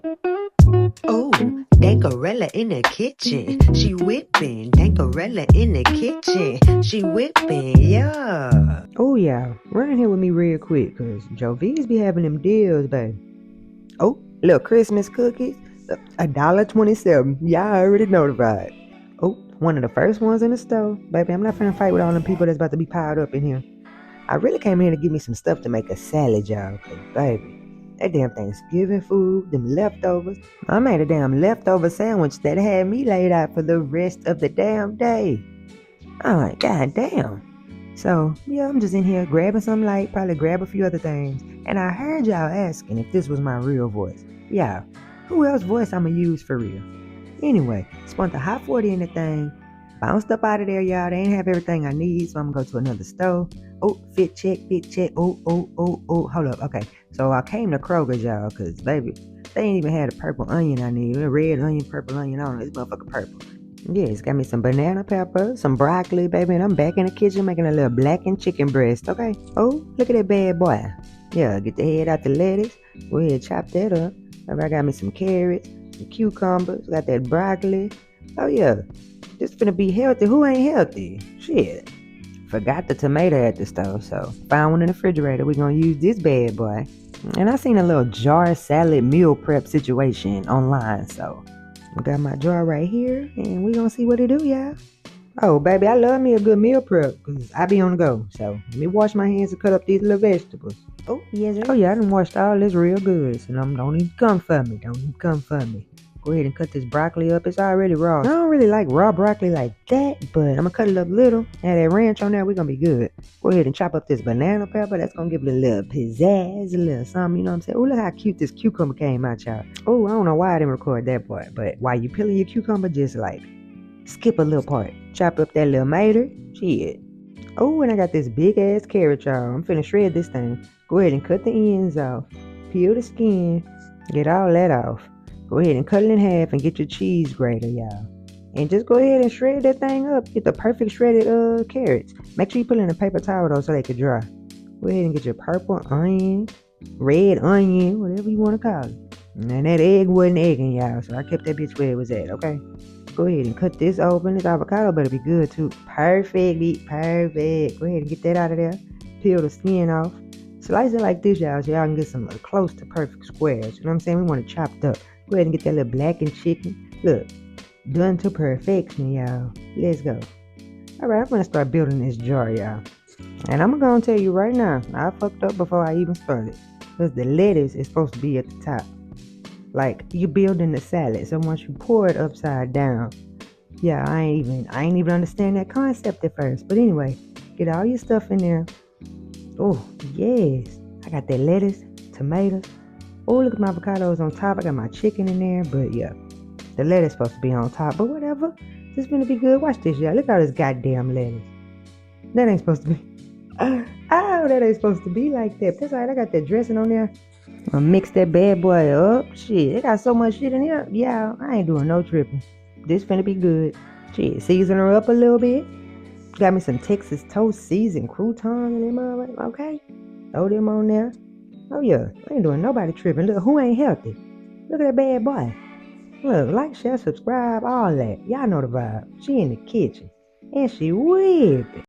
Oh, Dankarella in the kitchen. She whipping. Dankarella in the kitchen. She whipping, yeah. Oh yeah, run here with me real quick, cause Joe V's be having them deals, baby. Oh, little Christmas cookies, $1.27. Y'all already know the vibe. Oh, one of the first ones in the store, baby. I'm not finna fight with all them people that's about to be piled up in here. I really came here to give me some stuff to make a salad, y'all, cause baby, that damn Thanksgiving food, them leftovers. I made a damn leftover sandwich that had me laid out for the rest of the damn day. I'm like, god damn. So, yeah, I'm just in here grabbing some light, probably grab a few other things. And I heard y'all asking if this was my real voice. Yeah, who else voice I'ma use for real? Anyway, spent the hot 40 in the thing. Bounced up out of there, y'all. They ain't have everything I need, so I'm gonna go to another store. Oh, fit check. Oh. Hold up, okay. So I came to Kroger's, y'all, because, baby, they ain't even had a purple onion I need. A red onion, purple onion, I don't know. This motherfucker purple. Yeah, it's got me some banana pepper, some broccoli, baby, and I'm back in the kitchen making a little blackened chicken breast, okay? Oh, look at that bad boy. Yeah, get the head out the lettuce. Go ahead, chop that up. I got me some carrots, some cucumbers, got that broccoli. Oh, yeah, this finna be healthy. Who ain't healthy? Shit. Forgot the tomato at the store, so found one in the refrigerator. We're gonna use this bad boy. And I seen a little jar salad meal prep situation online, so I got my jar right here, and we gonna see what it do, y'all. Oh, baby, I love me a good meal prep, because I be on the go. So, let me wash my hands and cut up these little vegetables. Oh, yes, sir. Oh, yeah, I done washed all this real good, so don't even come for me. Don't even come for me. Go ahead and cut this broccoli up. It's already raw. I don't really like raw broccoli like that, but I'm gonna cut it up a little. Add that ranch on there, we're gonna be good. Go ahead and chop up this banana pepper. That's gonna give it a little pizzazz, a little something, you know what I'm saying? Oh, look how cute this cucumber came out, y'all. Oh, I don't know why I didn't record that part, but while you peeling your cucumber, just like skip a little part. Chop up that little mater. Shit. Oh, and I got this big ass carrot, y'all. I'm finna shred this thing. Go ahead and cut the ends off. Peel the skin. Get all that off. Go ahead and cut it in half and get your cheese grater, y'all. And just go ahead and shred that thing up. Get the perfect shredded carrots. Make sure you put it in a paper towel though so they can dry. Go ahead and get your purple onion, red onion, whatever you want to call it. And that egg wasn't egging, y'all, so I kept that bitch where it was at, okay? Go ahead and cut this open. This avocado better be good too. Perfect. Go ahead and get that out of there. Peel the skin off. Slice it like this, y'all, so y'all can get some close to perfect squares. You know what I'm saying? We want it chopped up. Go ahead and get that little blackened chicken. Look, done to perfection, y'all. Let's go. All right, I'm going to start building this jar, y'all. And I'm going to tell you right now, I fucked up before I even started. Because the lettuce is supposed to be at the top. Like, you're building the salad. So once you pour it upside down, yeah, I ain't even understand that concept at first. But anyway, get all your stuff in there. Oh, yes. I got that lettuce, tomatoes. Oh, look at my avocados on top. I got my chicken in there. But yeah, the lettuce supposed to be on top. But whatever. This is gonna be good. Watch this, y'all. Look at all this goddamn lettuce. That ain't supposed to be. That ain't supposed to be like that. That's alright. I got that dressing on there. I'll mix that bad boy up. Shit, they got so much shit in here. Yeah, I ain't doing no tripping. This finna be good. Shit, season her up a little bit. Got me some Texas toast seasoned croutons in them already. Okay. Throw them on there. Oh yeah, I ain't doing nobody tripping. Look, who ain't healthy? Look at that bad boy. Look, like, share, subscribe, all that. Y'all know the vibe. She in the kitchen. And she whipping.